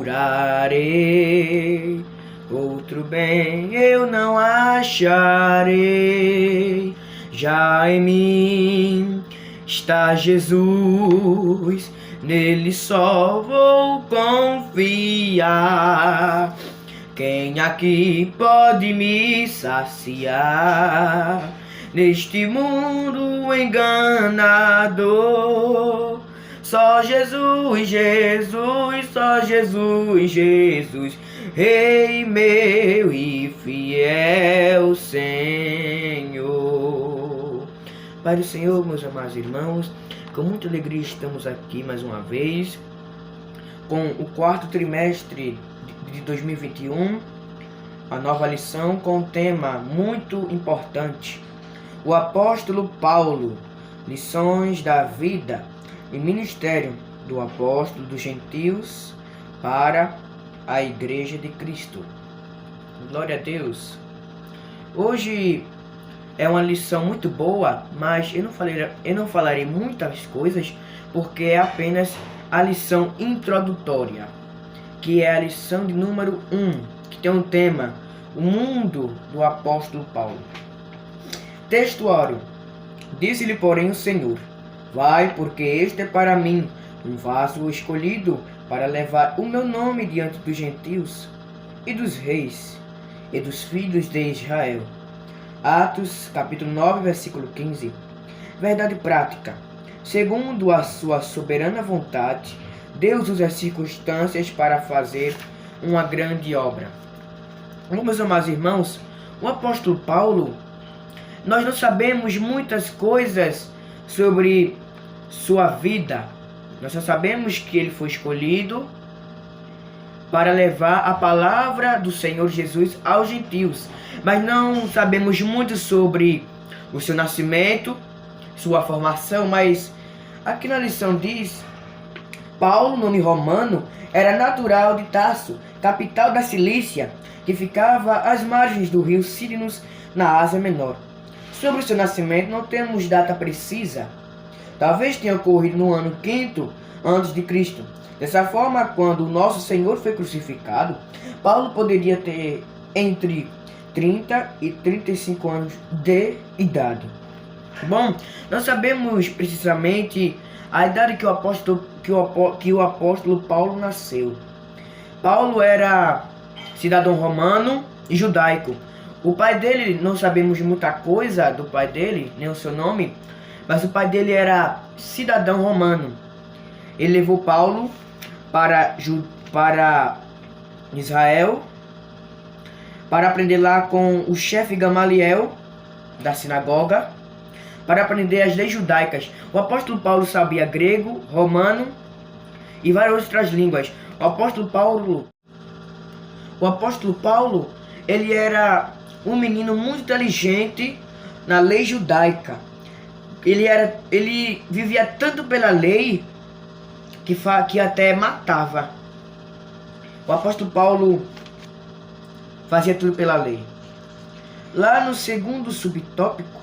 procurarei, outro bem eu não acharei. Já em mim está Jesus, nele só vou confiar. Quem aqui pode me saciar neste mundo enganador? Só Jesus, Jesus, só Jesus, Jesus, Rei meu e fiel Senhor. Pai do Senhor, meus amados irmãos, com muita alegria estamos aqui mais uma vez, com o quarto trimestre de 2021, a nova lição com um tema muito importante. O apóstolo Paulo, lições da vida e ministério do apóstolo dos gentios para a Igreja de Cristo. Glória a Deus. Hoje é uma lição muito boa, mas eu não falarei muitas coisas, porque é apenas a lição introdutória, que é a lição de número 1, que tem um tema, o mundo do apóstolo Paulo. Textuário. Disse-lhe, porém, o Senhor: vai, porque este é para mim um vaso escolhido para levar o meu nome diante dos gentios e dos reis e dos filhos de Israel. Atos, capítulo 9, versículo 15. Verdade prática. Segundo a sua soberana vontade, Deus usa as circunstâncias para fazer uma grande obra. Meus amados irmãos, o apóstolo Paulo, nós não sabemos muitas coisas sobre sua vida. Nós só sabemos que ele foi escolhido para levar a palavra do Senhor Jesus aos gentios. Mas não sabemos muito sobre o seu nascimento, sua formação, mas aqui na lição diz: Paulo, nome romano, era natural de Tarso, capital da Cilícia, que ficava às margens do rio Círinus, na Ásia Menor. Sobre o seu nascimento não temos data precisa. Talvez tenha ocorrido no ano 5º antes de Cristo. Dessa forma, quando o nosso Senhor foi crucificado, Paulo poderia ter entre 30 e 35 anos de idade. Bom, não sabemos precisamente a idade que o apóstolo Paulo nasceu. Paulo era cidadão romano e judaico. O pai dele, não sabemos muita coisa do pai dele, nem o seu nome, mas o pai dele era cidadão romano. Ele levou Paulo para Israel para aprender lá com o chefe Gamaliel da sinagoga, para aprender as leis judaicas. O apóstolo Paulo sabia grego, romano e várias outras línguas. O apóstolo Paulo, ele era um menino muito inteligente na lei judaica. Ele vivia tanto pela lei que até matava. O apóstolo Paulo fazia tudo pela lei. Lá no segundo subtópico,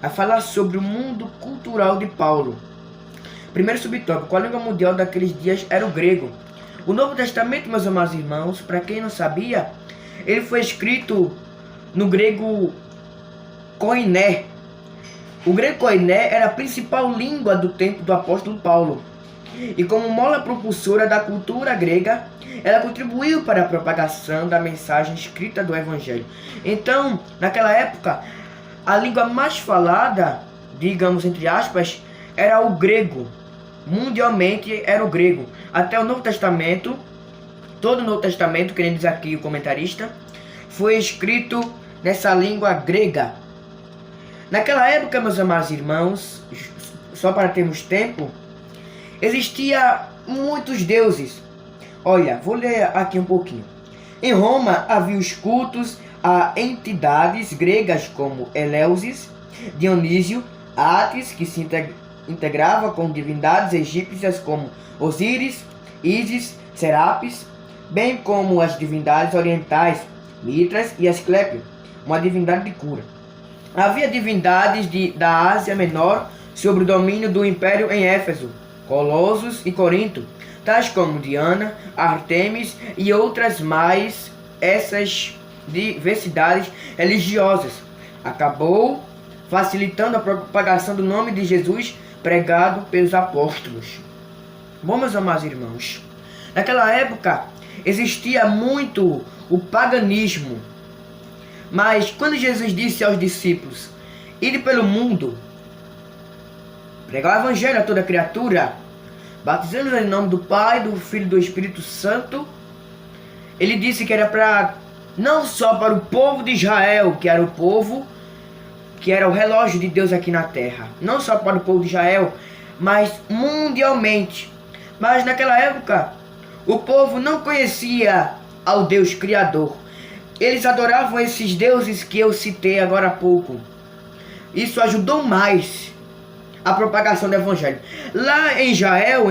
a falar sobre o mundo cultural de Paulo. Primeiro subtópico: a língua mundial daqueles dias era o grego. O Novo Testamento, meus amados irmãos, para quem não sabia, ele foi escrito no grego koiné. O grego koiné era a principal língua do tempo do apóstolo Paulo. E como mola propulsora da cultura grega, ela contribuiu para a propagação da mensagem escrita do Evangelho. Então, naquela época, a língua mais falada, digamos entre aspas, era o grego. Mundialmente era o grego. Até o Novo Testamento, todo o Novo Testamento, querendo dizer aqui o comentarista, foi escrito nessa língua grega. Naquela época, meus amados irmãos, só para termos tempo, existia muitos deuses. Olha, vou ler aqui um pouquinho. Em Roma havia os cultos a entidades gregas como Eleusis, Dionísio, Atis, que se integrava com divindades egípcias como Osíris, Ísis, Serapis, bem como as divindades orientais, Mitras e Asclépio, uma divindade de cura. Havia divindades da Ásia Menor sob o domínio do Império em Éfeso, Colossos e Corinto. tais como Diana, Artemis e outras mais, essas diversidades religiosas. Acabou facilitando a propagação do nome de Jesus pregado pelos apóstolos. Bom, meus amados irmãos, naquela época existia muito o paganismo. Mas quando Jesus disse aos discípulos: ide pelo mundo, pregar o evangelho a toda criatura, batizando-os em nome do Pai, do Filho e do Espírito Santo, ele disse que era para não só para o povo de Israel, que era o povo, que era o relógio de Deus aqui na terra, não só para o povo de Israel, mas mundialmente. Mas naquela época o povo não conhecia ao Deus Criador. Eles adoravam esses deuses que eu citei agora há pouco. Isso ajudou mais a propagação do evangelho. Lá em Israel,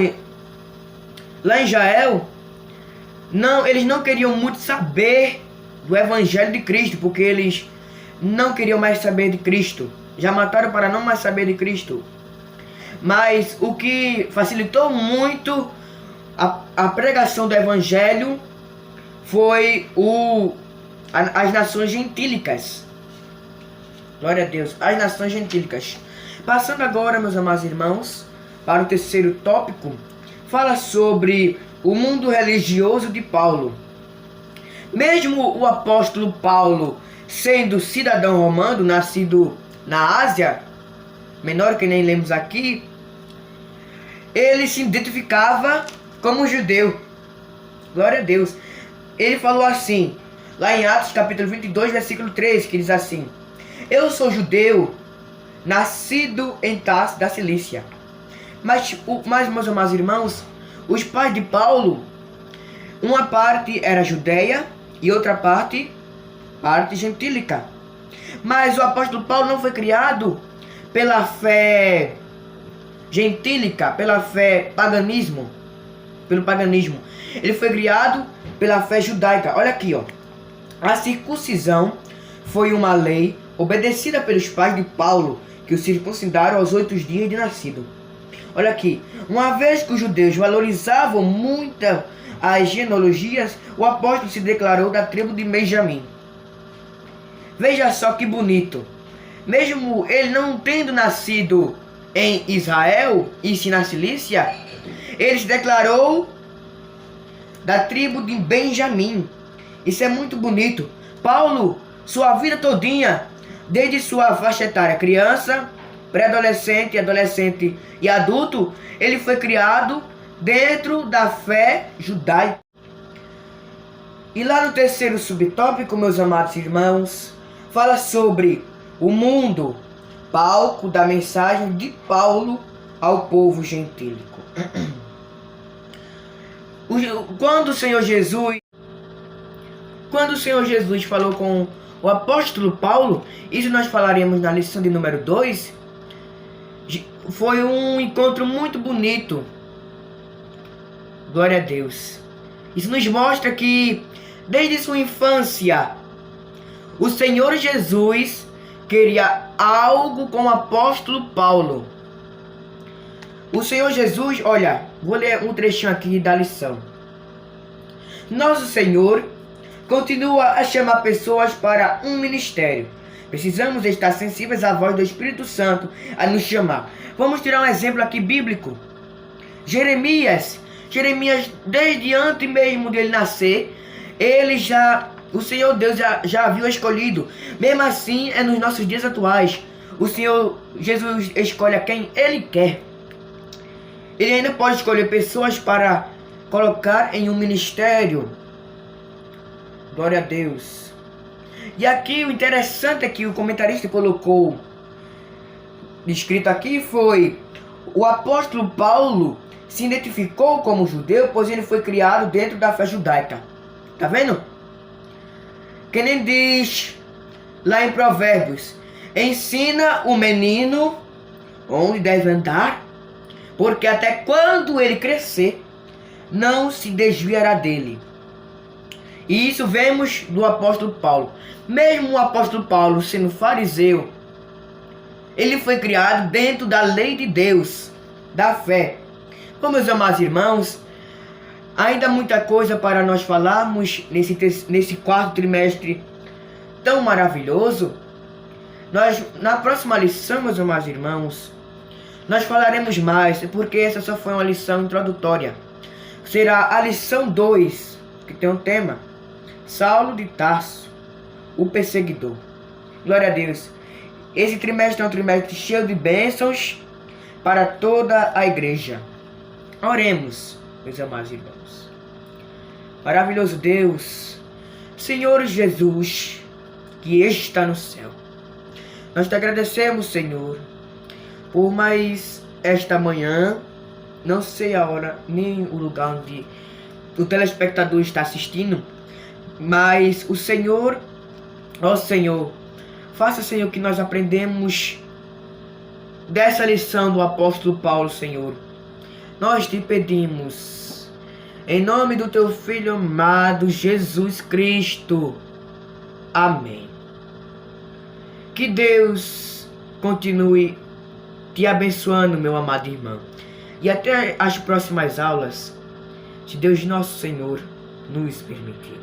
não, eles não queriam muito saber do evangelho de Cristo, porque eles não queriam mais saber de Cristo. Já mataram para não mais saber de Cristo. Mas o que facilitou muito a pregação do evangelho foi as nações gentílicas. Glória a Deus, as nações gentílicas. Passando agora, meus amados irmãos, para o terceiro tópico, fala sobre o mundo religioso de Paulo. Mesmo o apóstolo Paulo sendo cidadão romano, nascido na Ásia Menor, que nem lemos aqui, ele se identificava como judeu. Glória a Deus. Ele falou assim, lá em Atos capítulo 22, versículo 13, que diz assim: eu sou judeu, nascido em Tarso da Cilícia. Mas, meus amados irmãos, os pais de Paulo, uma parte era judeia e outra parte gentílica. Mas o apóstolo Paulo não foi criado pela fé gentílica, pela fé pelo paganismo. Ele foi criado pela fé judaica. Olha aqui, ó. A circuncisão foi uma lei obedecida pelos pais de Paulo, que o circuncidaram aos 8 dias de nascido. Olha aqui. Uma vez que os judeus valorizavam muito as genealogias, o apóstolo se declarou da tribo de Benjamim. Veja só que bonito. Mesmo ele não tendo nascido em Israel, e sim na Cilícia, ele se declarou da tribo de Benjamim. Isso é muito bonito. Paulo, sua vida todinha, desde sua faixa etária, criança, pré-adolescente, adolescente e adulto, ele foi criado dentro da fé judaica. E lá no terceiro subtópico, meus amados irmãos, fala sobre o mundo, palco da mensagem de Paulo ao povo gentílico. Quando o Senhor Jesus falou com o apóstolo Paulo, isso nós falaremos na lição de número 2, foi um encontro muito bonito. Glória a Deus. Isso nos mostra que desde sua infância o Senhor Jesus queria algo com o apóstolo Paulo. O Senhor Jesus, olha, vou ler um trechinho aqui da lição. Nosso Senhor continua a chamar pessoas para um ministério. Precisamos estar sensíveis à voz do Espírito Santo a nos chamar. Vamos tirar um exemplo aqui bíblico. Jeremias, desde antes mesmo dele nascer, o Senhor Deus já havia escolhido. Mesmo assim, é nos nossos dias atuais. O Senhor Jesus escolhe a quem Ele quer. Ele ainda pode escolher pessoas para colocar em um ministério. Glória a Deus. E aqui o interessante é que o comentarista colocou, escrito aqui, foi: o apóstolo Paulo se identificou como judeu, pois ele foi criado dentro da fé judaica. Tá vendo? Que nem diz lá em Provérbios: ensina o menino onde deve andar, porque até quando ele crescer, não se desviará dele. E isso vemos do apóstolo Paulo. Mesmo o apóstolo Paulo sendo fariseu, ele foi criado dentro da lei de Deus, da fé. Bom, meus amados irmãos, Ainda muita coisa para nós falarmos nesse quarto trimestre tão maravilhoso. Na próxima lição, meus amados irmãos, nós falaremos mais, porque essa só foi uma lição introdutória. Será a lição 2, que tem um tema: Saulo de Tarso, o perseguidor. Glória a Deus. Esse trimestre é um trimestre cheio de bênçãos para toda a igreja. Oremos, meus amados irmãos. Maravilhoso Deus, Senhor Jesus, que está no céu, nós te agradecemos, Senhor, por mais esta manhã. Não sei a hora nem o lugar onde o telespectador está assistindo, mas o Senhor, ó Senhor, faça, Senhor, que nós aprendemos dessa lição do apóstolo Paulo, Senhor. Nós te pedimos, em nome do teu Filho amado, Jesus Cristo. Amém. Que Deus continue te abençoando, meu amado irmão. E até as próximas aulas, se Deus nosso Senhor nos permitir.